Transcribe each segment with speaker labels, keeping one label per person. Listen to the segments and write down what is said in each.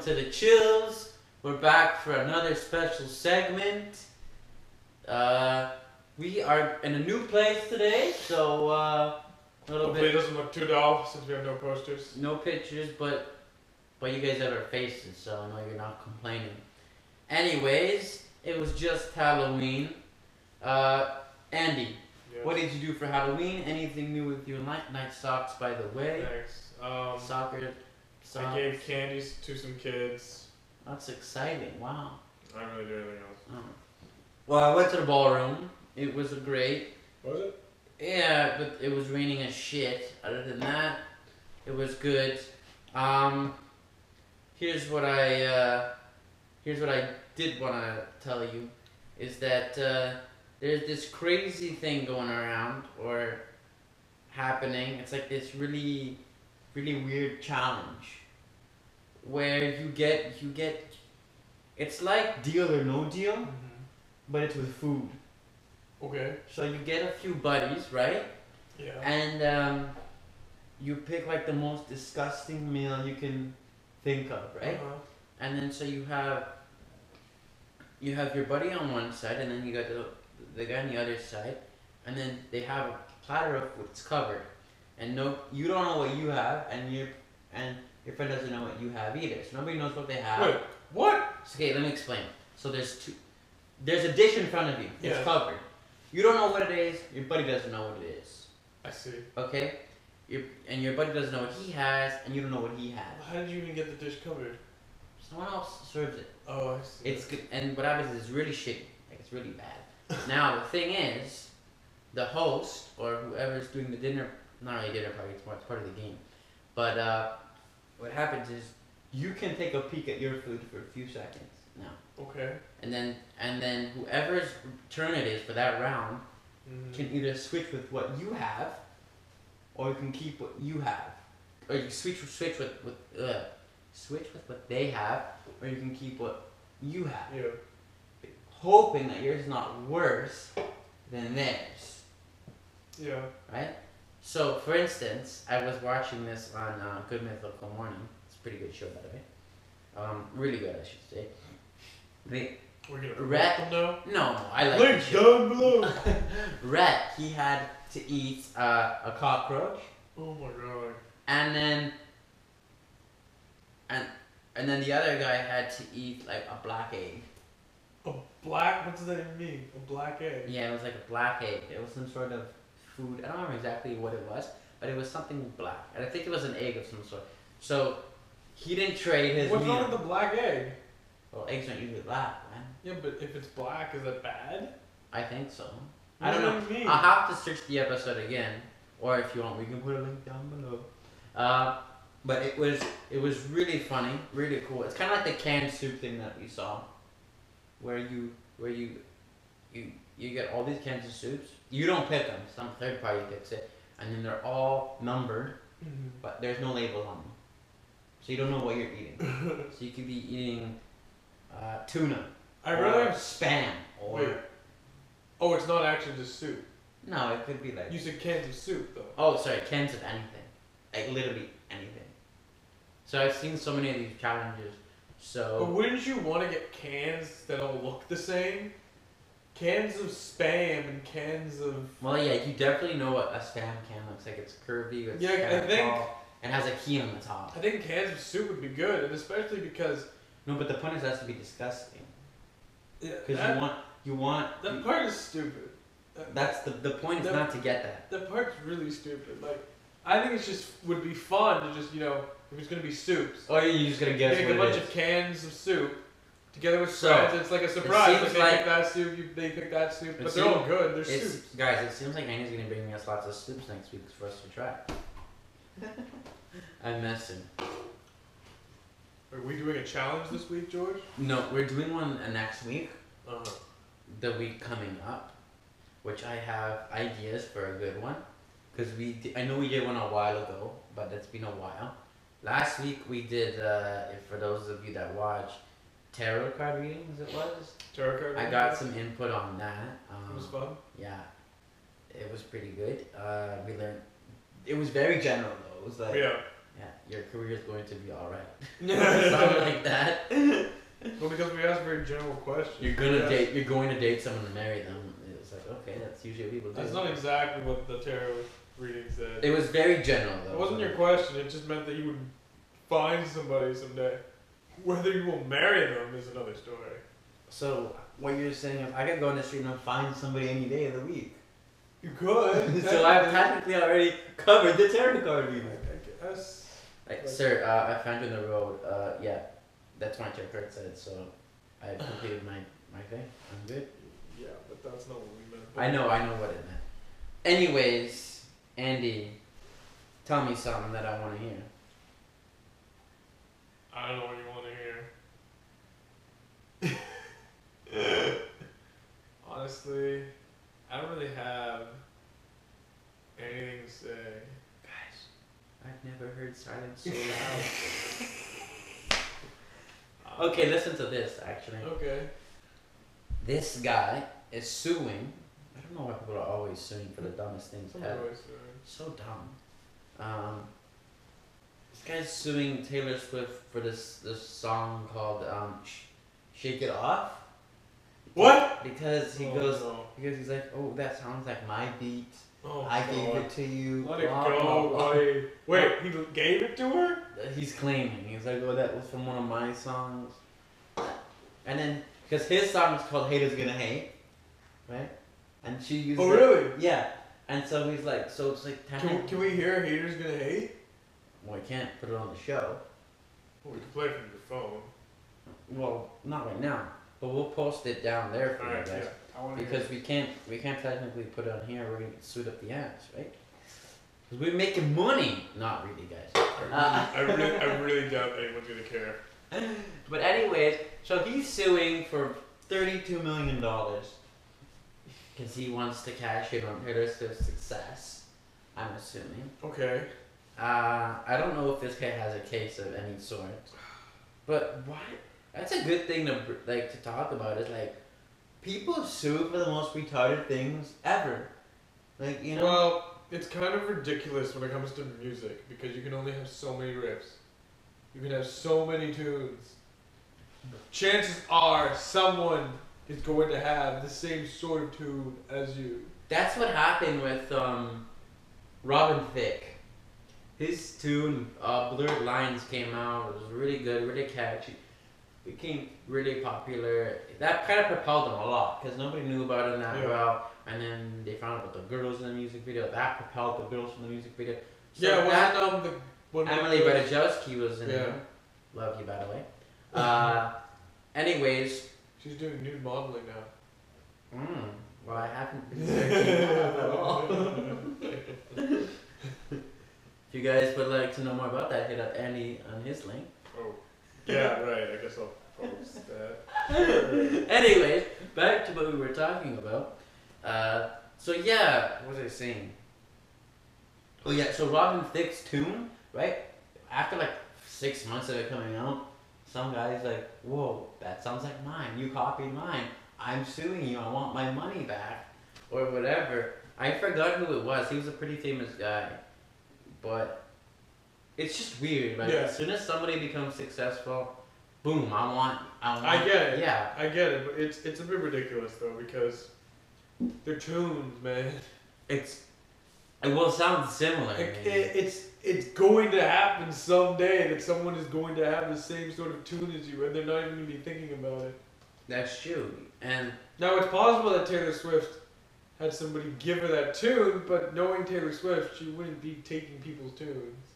Speaker 1: to the Chillz. We're back for another special segment. We are in a new place today, so a little
Speaker 2: Hopefully
Speaker 1: bit.
Speaker 2: it doesn't look too dull since we have no posters.
Speaker 1: No pictures, but you guys have our faces, so I know you're not complaining. Anyways, it was just Halloween. Andy,
Speaker 2: Yes.
Speaker 1: what did you do for Halloween? Anything new with your night socks, by the way?
Speaker 2: Thanks.
Speaker 1: Soccer. Socks.
Speaker 2: I gave candies to some kids.
Speaker 1: That's exciting. Wow.
Speaker 2: I didn't really do anything else.
Speaker 1: Oh. Well, I went to the ballroom. It was great.
Speaker 2: Was it?
Speaker 1: Yeah, but it was raining as shit. Other than that, it was good. Here's what I did want to tell you, is that there's this crazy thing going around or happening. It's like this really, really weird challenge where you get. It's like Deal or No Deal, but it's with food.
Speaker 2: Okay.
Speaker 1: So you get a few buddies, right?
Speaker 2: Yeah.
Speaker 1: And you pick like the most disgusting meal you can think of, right?
Speaker 2: Uh-huh.
Speaker 1: And then so you have your buddy on one side, and then you got the guy on the other side, and then they have a platter of what's covered, and you don't know what you have, and your friend doesn't know what you have either. So nobody knows what they have.
Speaker 2: Wait, what?
Speaker 1: So, okay, let me explain. So there's a dish in front of you. It's
Speaker 2: Yeah.
Speaker 1: covered. You don't know what it is. Your buddy doesn't know what it is.
Speaker 2: I see.
Speaker 1: Okay? Your buddy doesn't know what he has, and you don't know what he has.
Speaker 2: How did you even get the dish covered?
Speaker 1: Someone else serves it.
Speaker 2: Oh, I see.
Speaker 1: It's good, and what happens is it's really shitty. Like, it's really bad. Now, the thing is, the host, or whoever's doing the dinner, not really dinner party, it's part of the game. But what happens is, you can take a peek at your food for a few seconds now.
Speaker 2: Okay.
Speaker 1: And then whoever's turn it is for that round can either switch with what you have, or you can keep what you have, or you can switch with what they have, or you can keep what you have.
Speaker 2: Yeah.
Speaker 1: Hoping that yours is not worse than theirs.
Speaker 2: Yeah.
Speaker 1: Right? So, for instance, I was watching this on Good Mythological Morning. It's a pretty good show, by the way. Really good, I should say.
Speaker 2: We're gonna
Speaker 1: Rat.
Speaker 2: them now?
Speaker 1: No, I like
Speaker 2: Link
Speaker 1: the show.
Speaker 2: down below.
Speaker 1: Rat, he had to eat a cockroach,
Speaker 2: Oh my god.
Speaker 1: and then the other guy had to eat like a black egg.
Speaker 2: A black? What does that even mean? A black egg?
Speaker 1: Yeah, it was like a black egg. It was some sort of food. I don't remember exactly what it was, but it was something black, and I think it was an egg of some sort. So he didn't trade his
Speaker 2: What's
Speaker 1: meal.
Speaker 2: wrong with the black egg?
Speaker 1: Well, eggs aren't usually black, man.
Speaker 2: Yeah, but if it's black, is that bad?
Speaker 1: I think so.
Speaker 2: What
Speaker 1: I don't
Speaker 2: does
Speaker 1: know.
Speaker 2: that mean?
Speaker 1: I'll have to search the episode again, or if you want, we can put a link down below. But it was really funny, really cool. It's kind of like the canned soup thing that we saw, where you get all these cans of soups. You don't pick them. Some third party picks it, and then they're all numbered, but there's no labels on them, so you don't know what you're eating. So you could be eating tuna.
Speaker 2: I'd rather have
Speaker 1: spam. Or
Speaker 2: Wait. Oh, it's not actually just soup.
Speaker 1: no, it could be like.
Speaker 2: You said cans of soup, though.
Speaker 1: Oh, sorry, cans of anything. Like literally anything. So I've seen so many of these challenges.
Speaker 2: But
Speaker 1: So
Speaker 2: wouldn't you want to get cans that all look the same? Cans of Spam and cans of...
Speaker 1: well, yeah, you definitely know what a spam can looks like. It's curvy. It's
Speaker 2: Yeah, I
Speaker 1: kinda
Speaker 2: think-
Speaker 1: tall, and has a key on the top.
Speaker 2: I think cans of soup would be good, and especially because...
Speaker 1: No, but the point is it has to be disgusting.
Speaker 2: Yeah,
Speaker 1: Because you want.
Speaker 2: That part is stupid.
Speaker 1: That's the point is
Speaker 2: that-
Speaker 1: not to get that.
Speaker 2: That part's really stupid. Like, I think it's just would be fun to just, if it's gonna be soups,
Speaker 1: Oh, you're just gonna guess
Speaker 2: make
Speaker 1: what
Speaker 2: a bunch
Speaker 1: it is.
Speaker 2: of cans of soup together with
Speaker 1: So,
Speaker 2: friends. It's like a surprise.
Speaker 1: seems
Speaker 2: Like they
Speaker 1: like-
Speaker 2: pick that soup, they pick that soup,
Speaker 1: It
Speaker 2: but they're all
Speaker 1: seems-
Speaker 2: good. They're soups.
Speaker 1: Guys, it seems like Annie's gonna bring us lots of soups next week for us to try. I'm messing.
Speaker 2: Are we doing a challenge this week, George?
Speaker 1: No, we're doing one next week.
Speaker 2: Uh-huh.
Speaker 1: The week coming up, which I have ideas for a good one, because I know we did one a while ago, but it's been a while. Last week we did, for those of you that watch, tarot card readings. It was.
Speaker 2: Tarot card.
Speaker 1: I got some input on that.
Speaker 2: It was fun.
Speaker 1: Yeah, it was pretty good. We learned. It was very general though. It was like
Speaker 2: Yeah.
Speaker 1: yeah, your career is going to be alright. Something like that.
Speaker 2: Well, because we asked very general questions.
Speaker 1: You're going to date someone and marry them. It's like, okay, that's usually what people do.
Speaker 2: That's not exactly what the tarot reading said.
Speaker 1: It was very general though.
Speaker 2: It wasn't your question, it just meant that you would find somebody someday. Whether you will marry them is another story.
Speaker 1: So, what you're saying is I could go in the street and find somebody any day of the week.
Speaker 2: You could.
Speaker 1: So I've technically already covered the tarot card reading.
Speaker 2: I guess.
Speaker 1: Like, sir, I found you on the road. Yeah, that's my tarot card said, so I completed my thing. I'm good.
Speaker 2: Yeah, but that's not what we meant.
Speaker 1: I know what it meant. Anyways, Andy, tell me something that I want to hear.
Speaker 2: I don't know what you want to hear. Honestly, I don't really have anything to say.
Speaker 1: Guys, I've never heard silence so loud. Okay, listen to this, actually.
Speaker 2: Okay.
Speaker 1: This guy is suing. I don't know why people are always suing for the dumbest things ever. So dumb. This guy's suing Taylor Swift for this song called "Shake It Off."
Speaker 2: What?
Speaker 1: Because because he's like, oh, that sounds like my beat.
Speaker 2: Oh,
Speaker 1: I gave it to you.
Speaker 2: Let it go, buddy. Wait, he gave it to her?
Speaker 1: He's claiming. He's like, oh, that was from one of my songs. And then, because his song is called "Haters Gonna Hate," right? And she used.
Speaker 2: Oh, really?
Speaker 1: Yeah. And so he's like, so it's like.
Speaker 2: Can we hear "Haters Gonna Hate"?
Speaker 1: Well, we can't put it on the show.
Speaker 2: Well, we can play it from your phone.
Speaker 1: Well, not right now, but we'll post it down there for you guys.
Speaker 2: Yeah.
Speaker 1: Because we can't technically put it on here. We're gonna get sued up the ass, right? Because we're making money. Not really, guys.
Speaker 2: I really doubt anyone's gonna care.
Speaker 1: But anyways, so he's suing for $32 million because he wants to cash in on Taylor Swift's success. I'm assuming.
Speaker 2: Okay.
Speaker 1: I don't know if this guy has a case of any sort, but why? That's a good thing to talk about. Is like people sue for the most retarded things ever. Like, you know.
Speaker 2: Well, it's kind of ridiculous when it comes to music because you can only have so many riffs. You can have so many tunes. Chances are someone is going to have the same sort of tune as you.
Speaker 1: That's what happened with Robin Thicke. His tune, Blurred Lines, came out. It was really good, really catchy. Became really popular. That kind of propelled him a lot because nobody knew about it that well. And then they found out about the girls in the music video. That propelled the girls from the music video. So Emily Ratajkowski was in it. Love you, by the way. Anyways.
Speaker 2: She's doing nude modeling now.
Speaker 1: Well, I haven't been searching at all. If you guys would like to know more about that, hit up Andy on his link.
Speaker 2: Oh. Yeah, right. I guess I'll post that.
Speaker 1: Anyways, back to what we were talking about. So yeah, what was I saying? Oh yeah, so Robin Thicke's tune, right? After like 6 months of it coming out, some guy's like, whoa, that sounds like mine. You copied mine. I'm suing you. I want my money back. Or whatever. I forgot who it was. He was a pretty famous guy. But it's just weird, right? As soon as somebody becomes successful, boom, I want
Speaker 2: I get it.
Speaker 1: Yeah.
Speaker 2: I get it, but it's a bit ridiculous though because they're tunes, man.
Speaker 1: It will sound similar.
Speaker 2: It's going to happen someday that someone is going to have the same sort of tune as you, and they're not even going to be thinking about it.
Speaker 1: That's true. And
Speaker 2: now it's possible that Taylor Swift had somebody give her that tune, but knowing Taylor Swift, she wouldn't be taking people's tunes.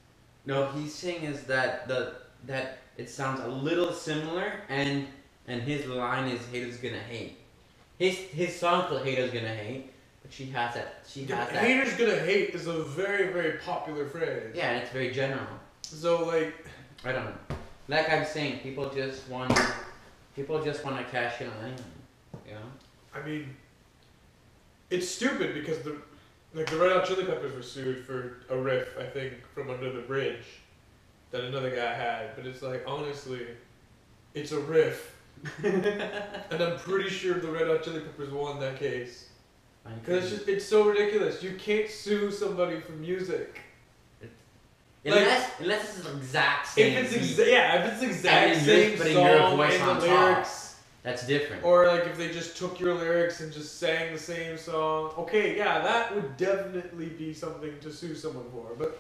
Speaker 1: No, he's saying is that that it sounds a little similar, and his line is "Haters Gonna Hate." His song called "Haters Gonna Hate." She has that.
Speaker 2: Haters gonna hate is a very, very popular phrase.
Speaker 1: Yeah, and it's very general.
Speaker 2: So like,
Speaker 1: I don't know. Like I'm saying, people just want to cash in on anything. You know.
Speaker 2: I mean, it's stupid because the Red Hot Chili Peppers were sued for a riff, I think, from Under the Bridge that another guy had. But it's like, honestly, it's a riff, and I'm pretty sure the Red Hot Chili Peppers won that case. Because it's so ridiculous. You can't sue somebody for music.
Speaker 1: Unless it's the exact same.
Speaker 2: If it's exact
Speaker 1: and then you're
Speaker 2: same
Speaker 1: putting
Speaker 2: song
Speaker 1: your voice
Speaker 2: and
Speaker 1: on
Speaker 2: the
Speaker 1: top.
Speaker 2: lyrics,
Speaker 1: That's different.
Speaker 2: or like if they just took your lyrics and just sang the same song. Okay, yeah, that would definitely be something to sue someone for. But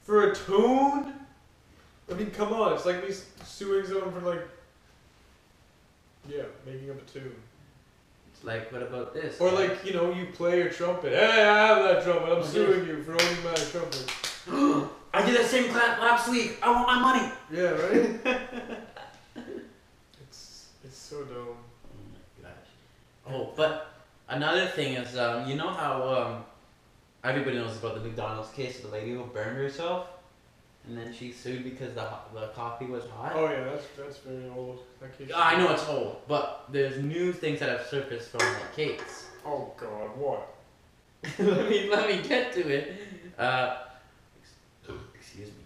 Speaker 2: for a tune, I mean, come on, it's like me suing someone for like, yeah, making up a tune.
Speaker 1: It's like, what about this?
Speaker 2: Or like, you know, you play your trumpet. Hey, I have that trumpet. I'm suing you for owning my trumpet.
Speaker 1: I did that same clap last week. I want my money.
Speaker 2: Yeah, right? It's so dumb.
Speaker 1: Oh my gosh. Oh, but another thing is, you know how everybody knows about the McDonald's case of the lady who burned herself, and then she sued because the coffee was hot.
Speaker 2: Oh yeah, that's very old. That case.
Speaker 1: I know it's old, but there's new things that have surfaced from that case.
Speaker 2: Oh God, what?
Speaker 1: let me get to it. Excuse me.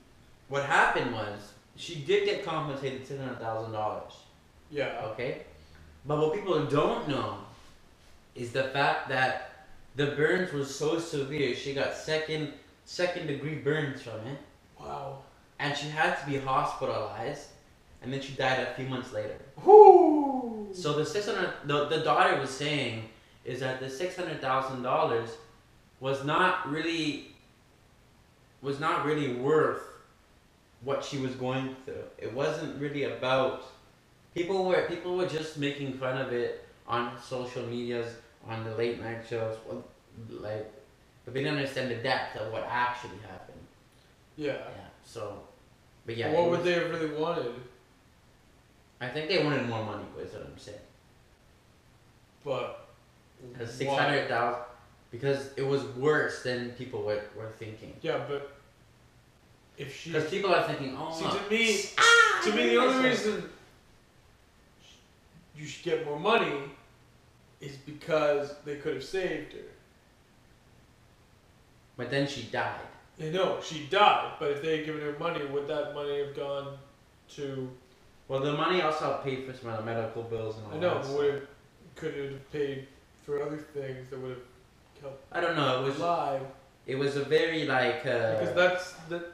Speaker 1: What happened was she did get compensated $600,000.
Speaker 2: Yeah.
Speaker 1: Okay, but what people don't know is the fact that the burns were so severe. She got second degree burns from it.
Speaker 2: Wow.
Speaker 1: And she had to be hospitalized, and then she died a few months later.
Speaker 2: Whoo!
Speaker 1: So the daughter was saying is that the $600,000 was not really worth what she was going through. It wasn't really about people were just making fun of it on social medias, on the late night shows, like, but they didn't understand the depth of what actually happened.
Speaker 2: Yeah.
Speaker 1: Yeah. So, but yeah.
Speaker 2: What would they have really wanted?
Speaker 1: I think they wanted more money. Is what I'm saying.
Speaker 2: But.
Speaker 1: Because 600,000, because it was worse than people were thinking.
Speaker 2: Yeah, but if she.
Speaker 1: Because people are thinking, oh.
Speaker 2: See, to me, the only reason you should get more money is because they could have saved her.
Speaker 1: But then she died.
Speaker 2: I know, she died, but if they had given her money, would that money have gone to...
Speaker 1: Well, the money also paid for some of the medical bills and all that.
Speaker 2: I know, but could it have paid for other things that would have helped?
Speaker 1: I don't know, it was a very like...
Speaker 2: because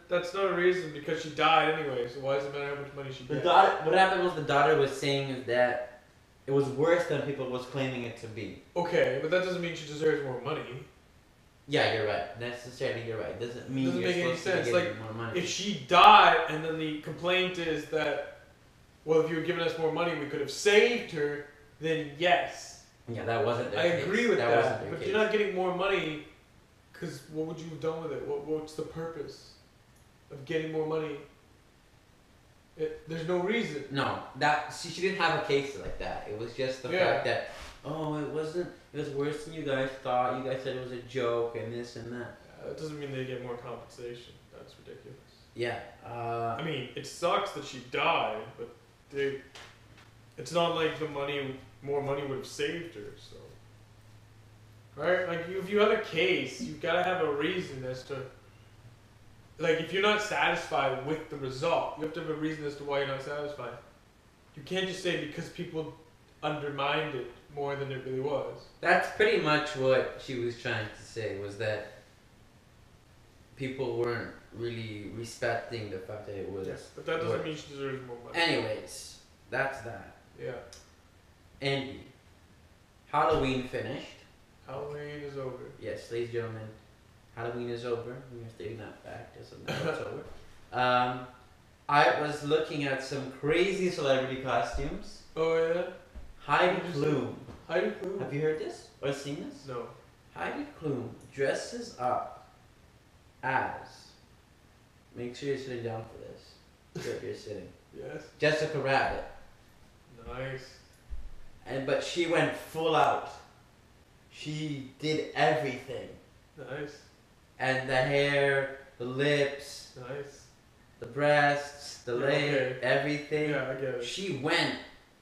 Speaker 2: that's not a reason, because she died anyway, so why does it matter how much money she gets?
Speaker 1: What happened was the daughter was saying is that it was worse than people was claiming it to be.
Speaker 2: Okay, but that doesn't mean she deserves more money.
Speaker 1: Yeah, you're right. Necessarily, you're right. Doesn't mean
Speaker 2: doesn't
Speaker 1: you're
Speaker 2: make any
Speaker 1: supposed to
Speaker 2: sense.
Speaker 1: be
Speaker 2: Like,
Speaker 1: getting more money.
Speaker 2: if she died and then the complaint is that, well, if you had given us more money, we could have saved her, then yes.
Speaker 1: Yeah, that wasn't their case.
Speaker 2: I agree with that, but
Speaker 1: case.
Speaker 2: you're not getting more money, because what would you have done with it? What's the purpose of getting more money? There's no reason.
Speaker 1: No, she didn't have a case like that. It was just the fact that, oh, it was worse than you guys thought. You guys said it was a joke and this and that.
Speaker 2: That doesn't mean they get more compensation. That's ridiculous.
Speaker 1: Yeah.
Speaker 2: I mean, it sucks that she died, but it's not like more money would have saved her, so. Right? Like, if you have a case, you've got to have a reason as to, like, if you're not satisfied with the result, you have to have a reason as to why you're not satisfied. You can't just say because people undermined it more than it really was.
Speaker 1: That's pretty much what she was trying to say, was that people weren't really respecting the fact that it was.
Speaker 2: Yes, but that doesn't mean she deserves more money.
Speaker 1: Anyways, that's that.
Speaker 2: Yeah.
Speaker 1: Andy, Halloween finished.
Speaker 2: Halloween is over.
Speaker 1: Yes, ladies and gentlemen, Halloween is over. We are stating that fact just so that it's over. I was looking at some crazy celebrity costumes.
Speaker 2: Oh yeah?
Speaker 1: Heidi Klum.
Speaker 2: Heidi Klum?
Speaker 1: Have you heard this or seen this?
Speaker 2: No.
Speaker 1: Heidi Klum dresses up as... Make sure you're sitting down for this. Good, you're sitting.
Speaker 2: Yes.
Speaker 1: Jessica Rabbit.
Speaker 2: Nice.
Speaker 1: But she went full out. She did everything.
Speaker 2: Nice.
Speaker 1: And the hair, the lips,
Speaker 2: Nice.
Speaker 1: the breasts, the leg, everything.
Speaker 2: Yeah, I get it.
Speaker 1: She went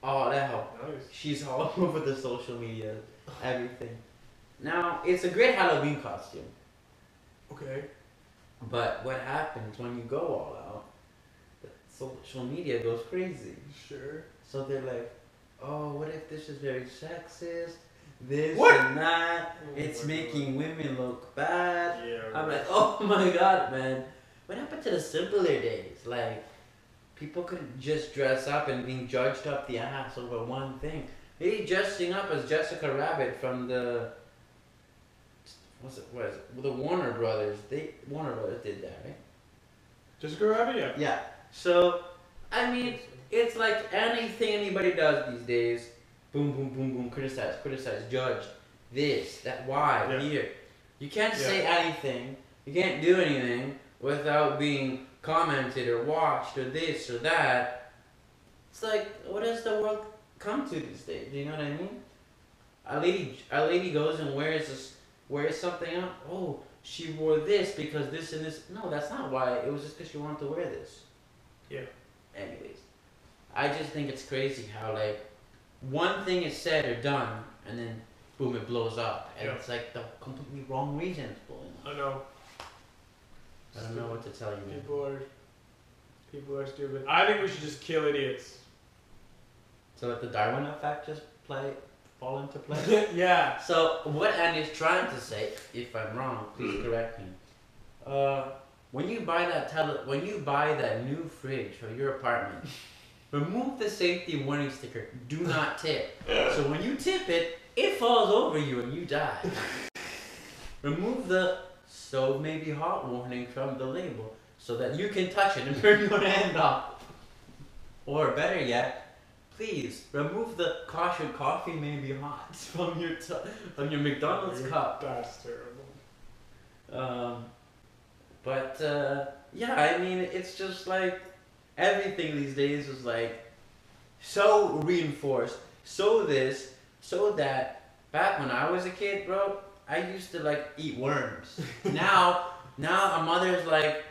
Speaker 1: all out.
Speaker 2: Nice.
Speaker 1: She's all over the social media, everything. Now, it's a great Halloween costume.
Speaker 2: Okay.
Speaker 1: But what happens when you go all out? The social media goes crazy.
Speaker 2: Sure.
Speaker 1: So they're like, oh, what if this is very sexist? This
Speaker 2: What?
Speaker 1: and that.
Speaker 2: Oh
Speaker 1: It's
Speaker 2: my
Speaker 1: making women look bad.
Speaker 2: Yeah.
Speaker 1: I'm like, oh my god, man. What happened to the simpler days? Like, people couldn't just dress up and being judged up the ass over one thing. Maybe dressing up as Jessica Rabbit from the the Warner Brothers. Warner Brothers did that, right?
Speaker 2: Jessica Rabbit, yeah.
Speaker 1: Yeah. So, I mean, it's like anything anybody does these days. Boom, boom, boom, boom. Criticize, judge. This, that, why,
Speaker 2: Yeah.
Speaker 1: here. You can't say anything. You can't do anything without being commented or watched or this or that. It's like, what does the world come to these days? Do you know what I mean? A lady goes and wears something out. Oh, she wore this because this and this. No, that's not why. It was just because she wanted to wear this.
Speaker 2: Yeah.
Speaker 1: Anyways, I just think it's crazy how like one thing is said or done and then boom, it blows up, and it's like the completely wrong reason it's blowing up.
Speaker 2: I know.
Speaker 1: I don't know what to tell you, man.
Speaker 2: People are stupid. I think we should just kill idiots.
Speaker 1: So let the Darwin effect just fall into play?
Speaker 2: Yeah.
Speaker 1: So what Andy's trying to say, if I'm wrong, please correct me. When you buy that new fridge for your apartment, remove the safety warning sticker. Do not tip. So when you tip it, it falls over you and you die. Remove the stove may be hot warning from the label so that you can touch it and burn your hand off. Or better yet, please remove the caution coffee may be hot from your McDonald's cup.
Speaker 2: That's terrible.
Speaker 1: Yeah, I mean, it's just like everything these days is like so reinforced, so this, so that. Back when I was a kid, bro, I used to like eat worms. now a mother's like,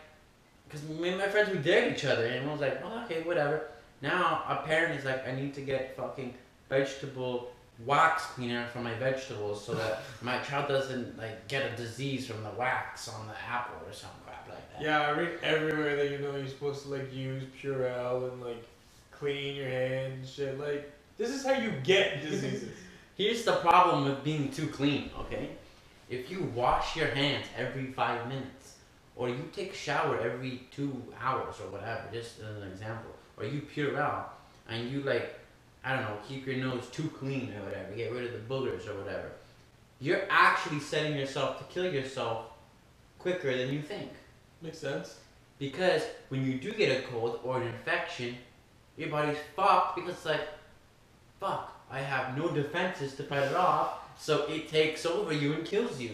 Speaker 1: because me and my friends, we dared each other, and everyone's like, oh, okay, whatever. Now a parent is like, I need to get fucking vegetable wax cleaner for my vegetables so that my child doesn't like get a disease from the wax on the apple or some crap like that.
Speaker 2: Yeah, I read everywhere that you're supposed to like use Purell and like clean your hands and shit. Like, this is how you get diseases.
Speaker 1: Here's the problem with being too clean, okay? If you wash your hands every 5 minutes, or you take a shower every 2 hours or whatever, just as an example, or you Purell, and you like, I don't know, keep your nose too clean or whatever, get rid of the boogers or whatever, you're actually setting yourself to kill yourself quicker than you think.
Speaker 2: Makes sense.
Speaker 1: Because when you do get a cold or an infection, your body's fucked because it's like, fuck, I have no defenses to fight it off, so it takes over you and kills you.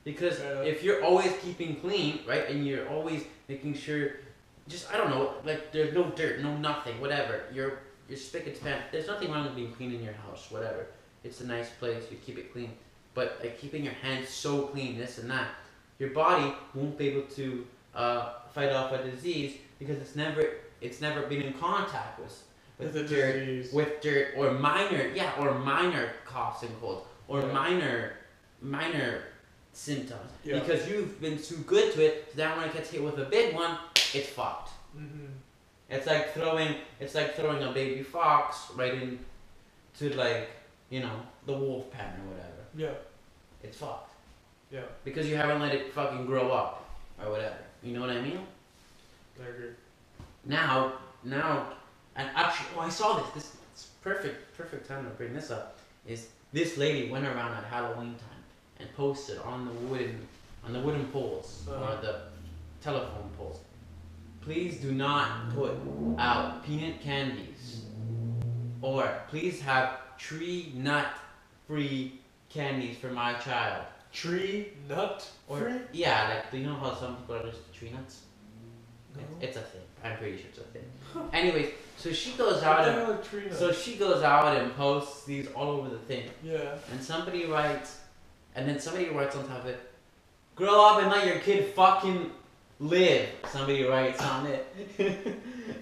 Speaker 1: Because if you're always keeping clean, right, and you're always making sure, just, I don't know, like there's no dirt, no nothing, whatever, your spick and span, there's nothing wrong with being clean in your house, whatever. It's a nice place, you keep it clean. But like keeping your hands so clean, this and that, your body won't be able to fight off a disease because it's never been in contact with dirt or minor coughs and colds or minor symptoms because you've been too good to it. So then when it gets hit with a big one, it's fucked.
Speaker 2: Mm-hmm.
Speaker 1: It's like throwing a baby fox right into like the wolf pen or whatever.
Speaker 2: Yeah.
Speaker 1: It's fucked.
Speaker 2: Yeah.
Speaker 1: Because you haven't let it fucking grow up or whatever. You know what I mean?
Speaker 2: I agree.
Speaker 1: Now, and actually, I saw this. This is perfect time to bring this up. Is this lady went around at Halloween time and posted on the wooden poles or the telephone poles. Please do not put out peanut candies, or please have tree nut free candies for my child.
Speaker 2: Tree nut free?
Speaker 1: Yeah, like, do you know how some people are just tree nuts?
Speaker 2: No.
Speaker 1: It's a thing. I'm pretty sure it's a thing. Anyways, so she goes out and posts these all over the thing.
Speaker 2: Yeah.
Speaker 1: And somebody writes on top of it, grow up and let your kid fucking live. Somebody writes on it.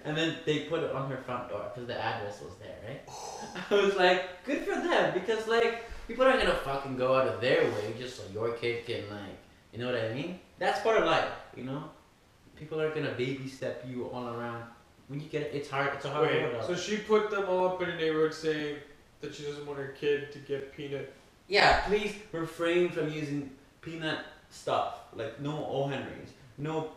Speaker 1: And then they put it on her front door because the address was there, right? I was like, good for them, because like people aren't gonna fucking go out of their way just so your kid can like, you know what I mean? That's part of life, you know? People aren't gonna baby step you all around. When you get it, it's hard. It's a hard road out.
Speaker 2: So she put them all up in a neighborhood saying that she doesn't want her kid to get peanut.
Speaker 1: Yeah, please refrain from using peanut stuff. Like no O. Henry's, no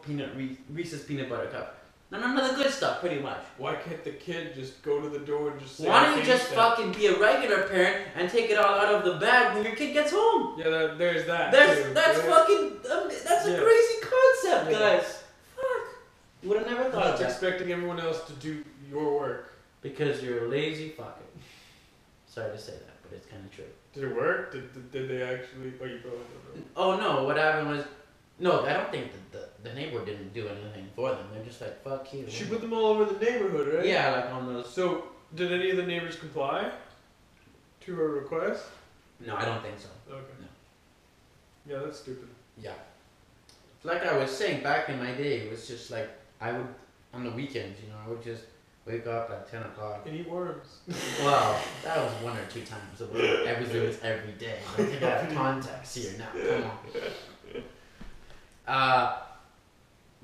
Speaker 1: Reese's peanut butter cup. None of the good stuff, pretty much.
Speaker 2: Why can't the kid just go to the door and just say?
Speaker 1: Why don't you just fucking be a regular parent and take it all out of the bag when your kid gets home?
Speaker 2: Yeah, there's that.
Speaker 1: That's
Speaker 2: too,
Speaker 1: that's
Speaker 2: right?
Speaker 1: fucking that's a crazy concept, guys. Fuck. You would have never thought of that.
Speaker 2: Expecting everyone else to do your work.
Speaker 1: Because you're a lazy fucker. Sorry to say that, but it's kind of true.
Speaker 2: Did it work? Did they actually? Oh, you probably don't know.
Speaker 1: Oh no! What happened was, no, I don't think the neighbor didn't do anything for them. They're just like, fuck you.
Speaker 2: She put them all over the neighborhood, right?
Speaker 1: Yeah, like on those.
Speaker 2: So, did any of the neighbors comply to her request?
Speaker 1: No, I don't think so.
Speaker 2: Okay.
Speaker 1: No.
Speaker 2: Yeah, that's stupid.
Speaker 1: Yeah. Like I was saying, back in my day, it was just like I would on the weekends, I would just wake up at 10 o'clock.
Speaker 2: And eat worms.
Speaker 1: Well, that was 1 or 2 times a week. It was every day. I think I have context here now. Come on.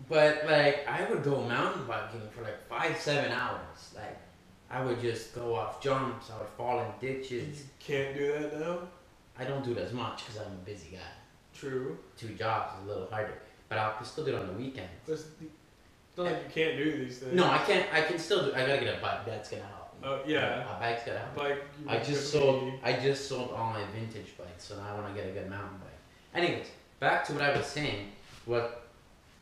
Speaker 1: But like I would go mountain biking for like 5-7 hours. Like I would just go off jumps. I would fall in ditches.
Speaker 2: You can't do that now.
Speaker 1: I don't do it as much because I'm a busy guy.
Speaker 2: True.
Speaker 1: 2 jobs is a little harder, but I can still do it on the weekends.
Speaker 2: It's not like you can't do these things.
Speaker 1: No, I can't. I can still do. I gotta get a bike. That's gonna help.
Speaker 2: Oh yeah.
Speaker 1: A bike's gonna help.
Speaker 2: Bike.
Speaker 1: I just sold all my vintage bikes, so now I want to get a good mountain bike. Anyways, back to what I was saying. What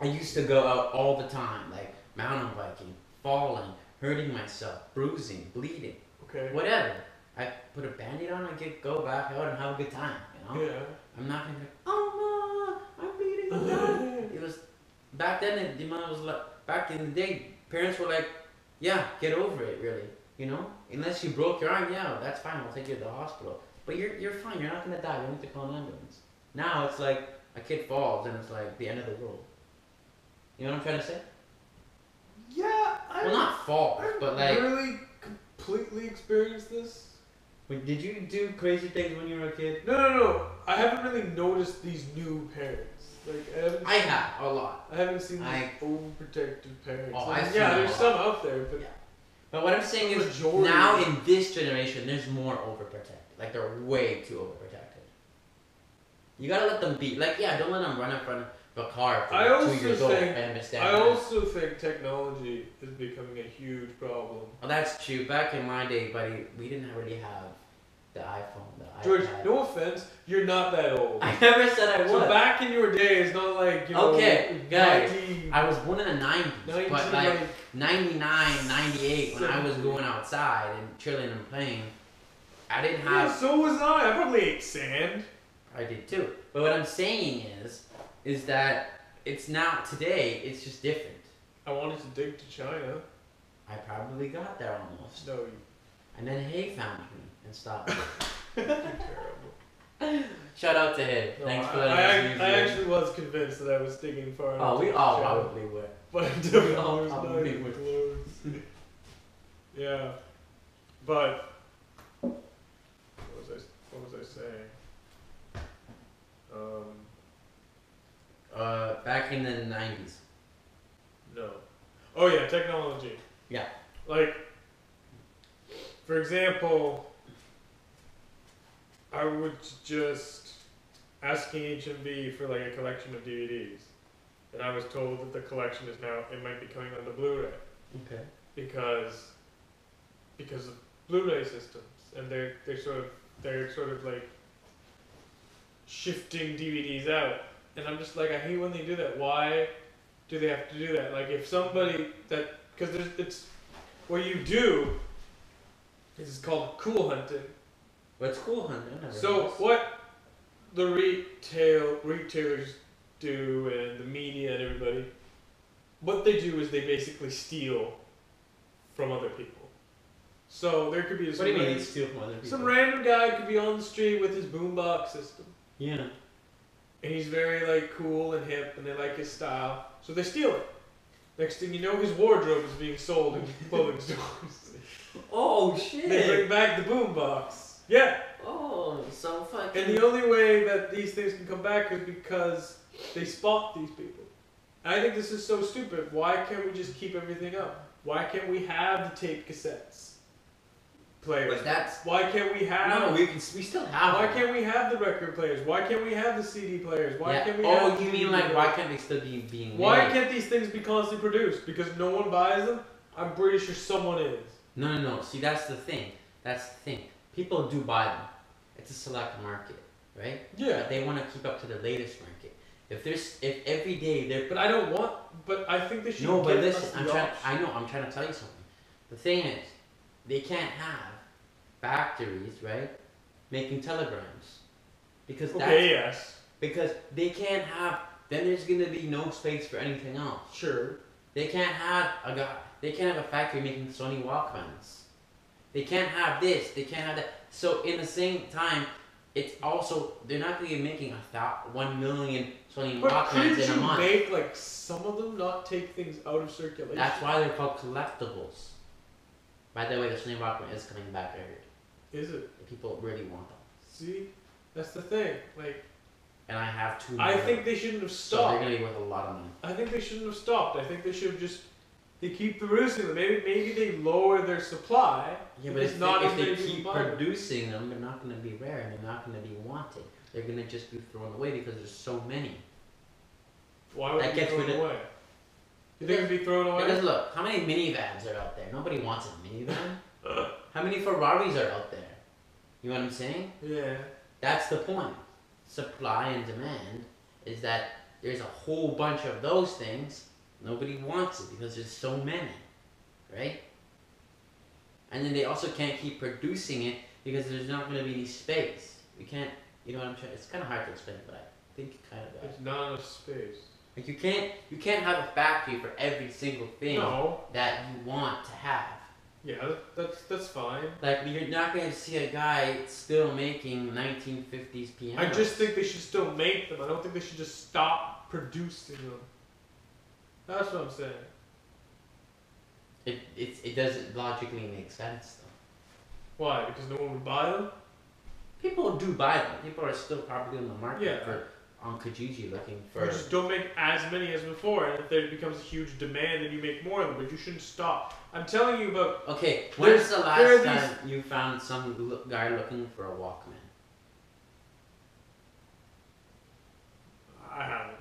Speaker 1: I used to go out all the time, like mountain biking, falling, hurting myself, bruising, bleeding,
Speaker 2: Okay.
Speaker 1: whatever. I put a band-aid on, go back out and have a good time.
Speaker 2: Yeah.
Speaker 1: I'm not gonna be like, oh no, I'm bleeding. I'm done. It was back then. The mom was like, back in the day, parents were like, yeah, get over it, really. Unless you broke your arm, yeah, that's fine. We'll take you to the hospital. But you're fine. You're not gonna die. You don't have to call an ambulance. Now it's like a kid falls and it's like the end of the world. You know what I'm trying to say?
Speaker 2: Yeah.
Speaker 1: Well, not falls, but like.
Speaker 2: Really completely experienced this.
Speaker 1: Wait, did you do crazy things when you were a kid?
Speaker 2: No. I haven't really noticed these new parents. Like
Speaker 1: I have a lot.
Speaker 2: I haven't seen these overprotective parents.
Speaker 1: Oh,
Speaker 2: like,
Speaker 1: I've seen
Speaker 2: there's some out there, but
Speaker 1: But what I'm saying is,
Speaker 2: majority.
Speaker 1: now in this generation, there's more overprotected. Like they're way too overprotected. You gotta let them be. Like, yeah, don't let them run in front of a car for 2 years old. I understand.
Speaker 2: I also think technology is becoming a huge problem.
Speaker 1: Well, that's true. Back in my day, buddy, we didn't really have the iPhone.
Speaker 2: George, no offense, you're not that old.
Speaker 1: I never said I was.
Speaker 2: So back in your day, it's not like,
Speaker 1: Okay, guys,
Speaker 2: 90,
Speaker 1: I was born in the 90s, but like 99, 98, when I was going outside and chilling and playing, I didn't have...
Speaker 2: Yeah, so was I. I probably ate sand.
Speaker 1: I did too. But what I'm saying is that it's now, today, it's just different.
Speaker 2: I wanted to dig to China.
Speaker 1: I probably got there almost.
Speaker 2: No,
Speaker 1: And then Hay found me and stopped me.
Speaker 2: you're terrible.
Speaker 1: Shout out to Hay.
Speaker 2: No,
Speaker 1: Thanks for letting us use
Speaker 2: I
Speaker 1: you.
Speaker 2: actually was convinced that I was digging far enough.
Speaker 1: Oh, we all probably were.
Speaker 2: But I definitely
Speaker 1: all
Speaker 2: was not
Speaker 1: probably
Speaker 2: even
Speaker 1: would.
Speaker 2: close. Yeah. But what was I saying?
Speaker 1: Back in the 90s.
Speaker 2: No. Oh yeah, technology.
Speaker 1: Yeah.
Speaker 2: Like, for example, I would just asking HMV for like a collection of DVDs, and I was told that the collection is now, it might be coming onto Blu-ray
Speaker 1: Okay.
Speaker 2: because of Blu-ray systems, and they're sort of like shifting DVDs out, and I'm just like, I hate when they do that. Why do they have to do that? Like, if somebody because it's what you do is called cool hunting.
Speaker 1: What's cool, hunting?
Speaker 2: So what the retailers do, and the media and everybody, what they do is they basically steal from other people. So there could be
Speaker 1: What do you mean they steal from other people?
Speaker 2: some random guy could be on the street with his boombox system,
Speaker 1: Yeah.
Speaker 2: and he's very like cool and hip, and they like his style, so they steal it. Next thing you know, his wardrobe is being sold in clothing stores.
Speaker 1: Oh shit!
Speaker 2: They bring back the boombox. Yeah.
Speaker 1: Oh, so fucking.
Speaker 2: And the only way that these things can come back is because they spot these people. And I think this is so stupid. Why can't we just keep everything up? Why can't we have the tape cassettes? players.
Speaker 1: But that's
Speaker 2: Why can't we have?
Speaker 1: no. We still have.
Speaker 2: Why
Speaker 1: them.
Speaker 2: can't we have the record players? Why can't we have the CD players? Why
Speaker 1: Yeah.
Speaker 2: can't we?
Speaker 1: Oh,
Speaker 2: have
Speaker 1: you
Speaker 2: the
Speaker 1: mean
Speaker 2: DVD
Speaker 1: like
Speaker 2: players?
Speaker 1: why can't they still be being
Speaker 2: Why
Speaker 1: made?
Speaker 2: can't these things be constantly produced? Because no one buys them. I'm pretty sure someone is.
Speaker 1: No. See, that's the thing. People do buy them. It's a select market, right?
Speaker 2: Yeah.
Speaker 1: But they want to keep up to the latest market. If every day they're
Speaker 2: But I don't want. But I think they should.
Speaker 1: no, but
Speaker 2: give
Speaker 1: listen,
Speaker 2: us the
Speaker 1: I'm trying to tell you something. The thing is, they can't have factories, right, making telegrams, because
Speaker 2: Okay. Yes.
Speaker 1: because they can't have. Then there's gonna be no space for anything else.
Speaker 2: Sure.
Speaker 1: They can't have They can't have a factory making Sony Walkmans. They can't have this. They can't have that. So in the same time, it's also they're not going to be making 1 million Sony
Speaker 2: But
Speaker 1: Walkmans
Speaker 2: couldn't
Speaker 1: in a
Speaker 2: you
Speaker 1: month.
Speaker 2: make like some of them not take things out of circulation?
Speaker 1: That's why they're called collectibles. By the way, the Sony Walkman is coming back. I heard.
Speaker 2: Is it?
Speaker 1: People really want them,
Speaker 2: See, that's the thing. Like,
Speaker 1: and I have two.
Speaker 2: I
Speaker 1: more.
Speaker 2: think they shouldn't have
Speaker 1: So they're
Speaker 2: stopped.
Speaker 1: going to be worth a lot of money.
Speaker 2: I think they shouldn't have stopped. I think they should have just. They keep producing them. Maybe they lower their supply.
Speaker 1: Yeah, but
Speaker 2: because
Speaker 1: if
Speaker 2: not
Speaker 1: they,
Speaker 2: as
Speaker 1: if
Speaker 2: many
Speaker 1: they
Speaker 2: people
Speaker 1: keep
Speaker 2: buy them.
Speaker 1: producing them, they're not going to be rare and they're not going to be wanted. They're going to just be thrown away because there's so many.
Speaker 2: Why would
Speaker 1: That
Speaker 2: it be
Speaker 1: gets
Speaker 2: thrown
Speaker 1: rid of-
Speaker 2: away? You think it'd be thrown away?
Speaker 1: Because look, how many minivans are out there? Nobody wants a minivan. How many Ferraris are out there? You know what I'm saying?
Speaker 2: Yeah.
Speaker 1: That's the point. Supply and demand is that there's a whole bunch of those things. Nobody wants it because there's so many, right? And then they also can't keep producing it because there's not going to be any space. We can't, you know what I'm trying. It's kind of hard to explain, but I think kind of.
Speaker 2: There's not enough space.
Speaker 1: Like you can't have a factory for every single thing
Speaker 2: No.
Speaker 1: that you want to have.
Speaker 2: Yeah, that's fine.
Speaker 1: Like you're not going to see a guy still making 1950s pianos.
Speaker 2: I just think they should still make them. I don't think they should just stop producing them. That's what I'm saying.
Speaker 1: It doesn't logically make sense though.
Speaker 2: Why? Because no one would buy them?
Speaker 1: People do buy them. People are still probably on the market
Speaker 2: Yeah.
Speaker 1: for on Kijiji looking
Speaker 2: Or
Speaker 1: for.
Speaker 2: just don't make as many as before, and if there becomes a huge demand, then you make more of them. But you shouldn't stop. I'm telling you about.
Speaker 1: Okay, when's the
Speaker 2: there
Speaker 1: last
Speaker 2: are
Speaker 1: time you found some guy looking for a Walkman?
Speaker 2: I haven't.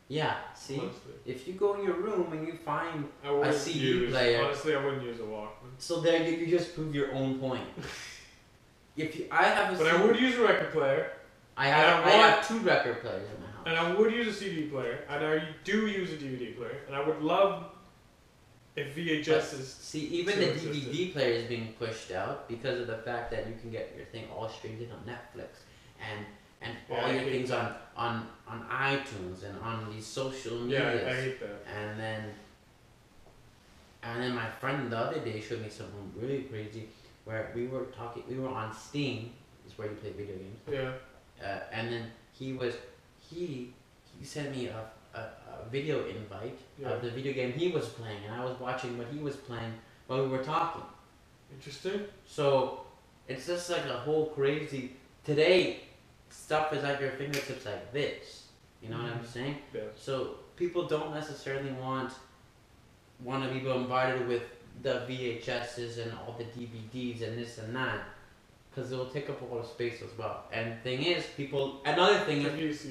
Speaker 1: Yeah, see,
Speaker 2: Honestly.
Speaker 1: if you go in your room and you find
Speaker 2: I wouldn't
Speaker 1: CD
Speaker 2: use,
Speaker 1: player.
Speaker 2: Honestly, I wouldn't use a Walkman.
Speaker 1: so there you just prove your own point. I have a
Speaker 2: But I would use a record player,
Speaker 1: I
Speaker 2: and I
Speaker 1: have 2 record players in my house.
Speaker 2: and I would use a CD player, and I do use a DVD player, and I would love if VHS is.
Speaker 1: See, even
Speaker 2: still
Speaker 1: the
Speaker 2: existed.
Speaker 1: DVD player is being pushed out because of the fact that you can get your thing all streamed in on Netflix and
Speaker 2: Yeah,
Speaker 1: all
Speaker 2: I
Speaker 1: your
Speaker 2: hate
Speaker 1: things
Speaker 2: that.
Speaker 1: on iTunes and on these social
Speaker 2: Yeah,
Speaker 1: medias.
Speaker 2: I hate that.
Speaker 1: And then my friend the other day showed me something really crazy where we were on Steam, is where you play video games.
Speaker 2: Yeah.
Speaker 1: And then he sent me a video invite
Speaker 2: Yeah.
Speaker 1: of the video game he was playing, and I was watching what he was playing while we were talking.
Speaker 2: Interesting.
Speaker 1: So it's just like a whole crazy. Today, stuff is at your fingertips like this. You know what I'm saying?
Speaker 2: Yeah.
Speaker 1: So people don't necessarily want to be bombarded with the VHSs and all the DVDs and this and that, because it will take up a lot of space as well. And the thing is, another thing is,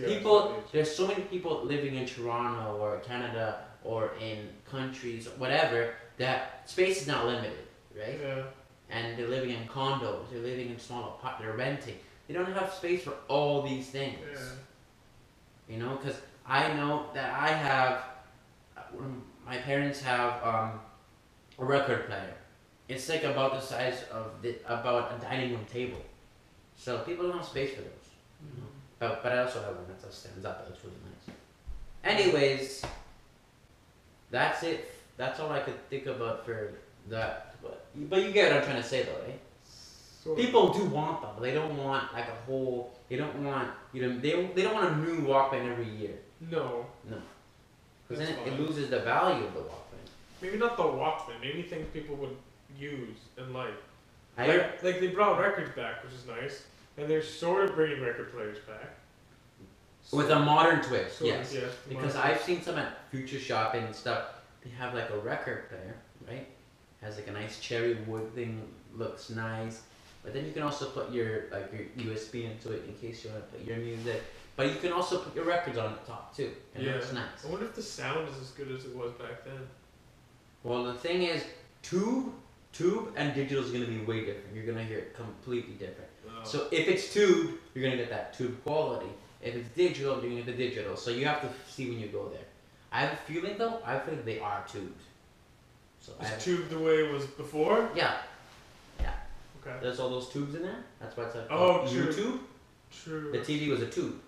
Speaker 1: there's so many people living in Toronto or Canada or in countries, whatever, that space is not limited, right?
Speaker 2: Yeah.
Speaker 1: And they're living in condos, they're living in small apartments, they're renting. They don't have space for all these things.
Speaker 2: Yeah.
Speaker 1: You know, because I know that I have, my parents have a record player. It's like about the size of about a dining room table. So people don't have space for those. You know? But I also have one that stands up. That looks really nice. Anyways, that's it. That's all I could think about for that. But you get what I'm trying to say, though, right?
Speaker 2: Sort of.
Speaker 1: People do want them. They don't want like a whole. They don't want They don't want a new Walkman every year.
Speaker 2: No.
Speaker 1: Because then
Speaker 2: That's
Speaker 1: it
Speaker 2: fine.
Speaker 1: loses the value of the Walkman.
Speaker 2: Maybe not the Walkman. Maybe things people would use and like.
Speaker 1: I
Speaker 2: Like they brought records back, which is nice, and they're sort of bringing record players back.
Speaker 1: with a modern twist,
Speaker 2: Sort
Speaker 1: yes.
Speaker 2: of, yes.
Speaker 1: Because I've seen some at Future Shopping and stuff. They have like a record player, right? Has like a nice cherry wood thing looks nice. But then you can also put your USB into it in case you want to put your music. But you can also put your records on the top too, and it looks nice.
Speaker 2: I wonder if the sound is as good as it was back then.
Speaker 1: Well, the thing is, tube and digital is gonna be way different. You're gonna hear it completely different.
Speaker 2: Oh.
Speaker 1: So if it's tube, you're gonna get that tube quality. If it's digital, you're gonna get the digital. So you have to see when you go there. I have a feeling though. I feel like they are tubed. So
Speaker 2: is tube the way it was before?
Speaker 1: Yeah.
Speaker 2: Okay.
Speaker 1: There's all those tubes in there. That's why it's like
Speaker 2: YouTube.
Speaker 1: True. The TV was a tube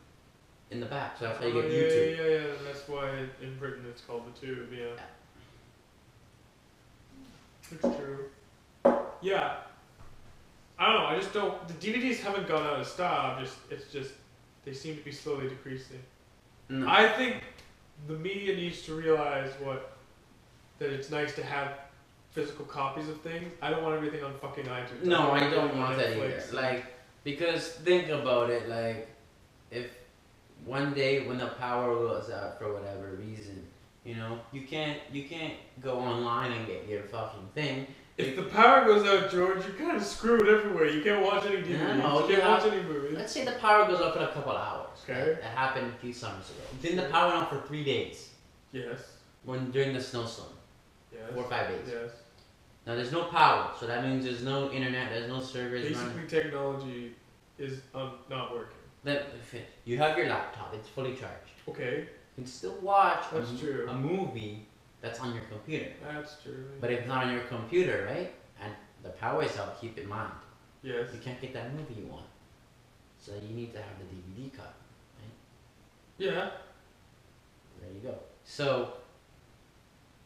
Speaker 1: in the back, so that's how you get
Speaker 2: yeah,
Speaker 1: YouTube.
Speaker 2: Yeah. That's why in Britain it's called the tube. Yeah. It's true. Yeah. I don't know. I just don't. The DVDs haven't gone out of style. It's just they seem to be slowly decreasing.
Speaker 1: No.
Speaker 2: I think the media needs to realize that it's nice to have physical copies of things. I don't want everything on fucking iTunes.
Speaker 1: No, I don't want that either. Like, because think about it. Like, if one day when the power goes out for whatever reason, you know, you can't go online and get your fucking thing.
Speaker 2: If the power goes out, George, you're kind of screwed everywhere. You can't watch any DVDs. You can't watch any movies.
Speaker 1: Let's say the power goes out for a couple of hours.
Speaker 2: Okay.
Speaker 1: That happened a few summers ago. Then the power went out for 3 days.
Speaker 2: Yes.
Speaker 1: During the snowstorm.
Speaker 2: Yes.
Speaker 1: 4 or 5 days.
Speaker 2: Yes.
Speaker 1: Now there's no power, so that means there's no internet, there's no servers
Speaker 2: Basically,
Speaker 1: running.
Speaker 2: technology is not working.
Speaker 1: You have your laptop, it's fully charged.
Speaker 2: Okay.
Speaker 1: You can still watch
Speaker 2: a
Speaker 1: movie that's on your computer.
Speaker 2: That's true.
Speaker 1: But if it's not on your computer, right, and the power is out, keep in mind.
Speaker 2: Yes.
Speaker 1: You can't get that movie you want. So you need to have the DVD cut, right?
Speaker 2: Yeah.
Speaker 1: There you go. So,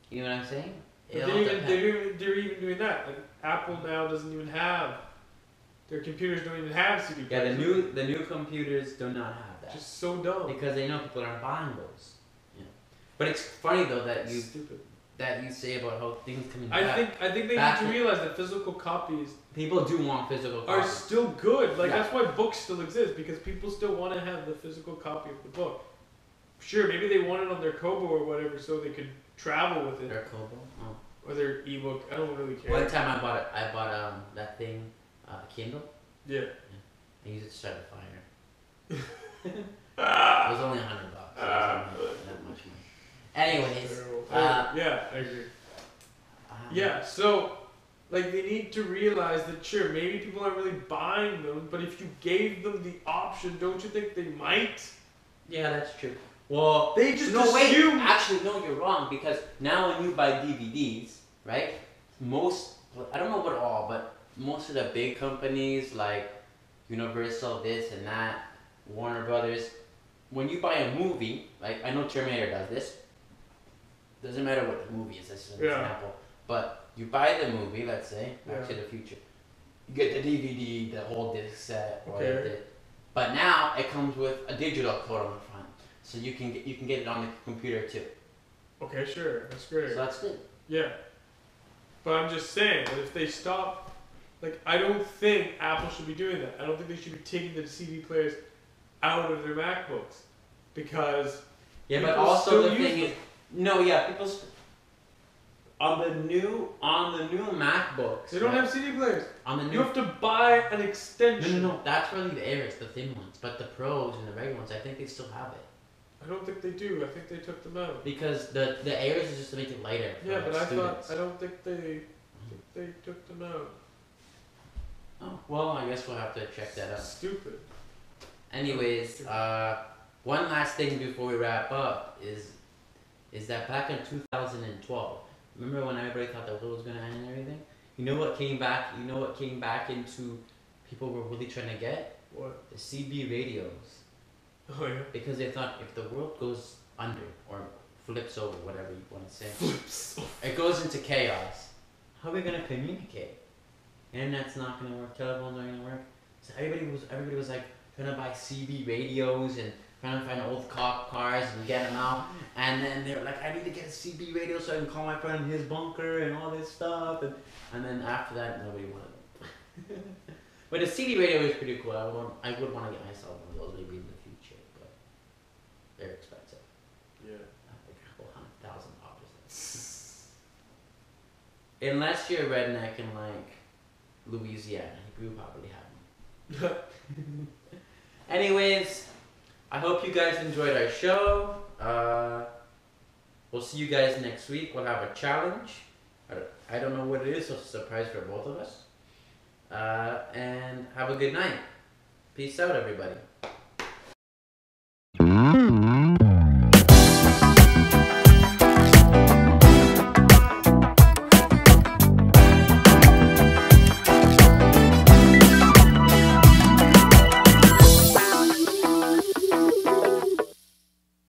Speaker 1: you know what I'm saying?
Speaker 2: But they're even doing that. Like Apple now doesn't even have their computers don't even have CD players.
Speaker 1: Yeah, the new computers do not have that.
Speaker 2: Just so dumb.
Speaker 1: Because they know people aren't buying those. Yeah. But it's funny though that you say about how things coming back.
Speaker 2: I think they need to realize that physical copies
Speaker 1: people do want physical copies.
Speaker 2: are still good. Like that's why books still exist, because people still want to have the physical copy of the book. Sure, maybe they want it on their Kobo or whatever so they could travel with it.
Speaker 1: Their Kobo? Oh.
Speaker 2: Or their ebook. I don't really care.
Speaker 1: One time I bought that thing, Kindle.
Speaker 2: Yeah.
Speaker 1: I used it to start a fire. It was only $100. So it wasn't that much money. Anyways.
Speaker 2: Yeah, I agree. Yeah, so like they need to realize that sure, maybe people aren't really buying them, but if you gave them the option, don't you think they might?
Speaker 1: Yeah, that's true. Well,
Speaker 2: they just
Speaker 1: assume. Actually, no, you're wrong, because now when you buy DVDs, right? I don't know about all, but most of the big companies like Universal, this and that, Warner Brothers, when you buy a movie, like I know Terminator does this. Doesn't matter what the movie is. This is an example. But you buy the movie, let's say, Back to the Future. You get the DVD, the whole disc set, but now it comes with a digital code on the front, so you can get it on the computer too.
Speaker 2: Okay, sure, that's great.
Speaker 1: So that's good.
Speaker 2: Yeah, but I'm just saying that if they stop, like I don't think Apple should be doing that. I don't think they should be taking the CD players out of their MacBooks because
Speaker 1: but also the thing is, people on the new MacBooks.
Speaker 2: They don't have CD players.
Speaker 1: On the new,
Speaker 2: you have to buy an extension.
Speaker 1: No. That's really the Airs, the thin ones. But the Pros and the regular ones, I think they still have it.
Speaker 2: I don't think they do. I think they took them out.
Speaker 1: Because the Airs is just to make it lighter.
Speaker 2: Yeah, but I don't think they took them out.
Speaker 1: Oh well, I guess we'll have to check that out.
Speaker 2: Stupid.
Speaker 1: Anyways, one last thing before we wrap up is that back in 2012. Remember when everybody thought the world was gonna end and everything? You know what came back? You know what came back into people were really trying to get?
Speaker 2: What?
Speaker 1: The CB radios.
Speaker 2: Oh yeah.
Speaker 1: Because they thought if the world goes under or flips over, whatever you want to say, it goes into chaos. How are we gonna communicate? Internet's not gonna work. Telephones aren't gonna work. So everybody was like trying to buy CB radios and trying to find old cop cars and get them out, and then they were like, I need to get a CB radio so I can call my friend in his bunker and all this stuff, and then after that nobody wanted them. But a CD radio is pretty cool. I would want to get myself one of those maybe in the future, but they're expensive.
Speaker 2: Yeah.
Speaker 1: Like a couple $100,000. Unless you're a redneck and like Louisiana. He will probably have them. Anyways, I hope you guys enjoyed our show. We'll see you guys next week. We'll have a challenge. I don't know what it is, so it's a surprise for both of us. And have a good night. Peace out, everybody.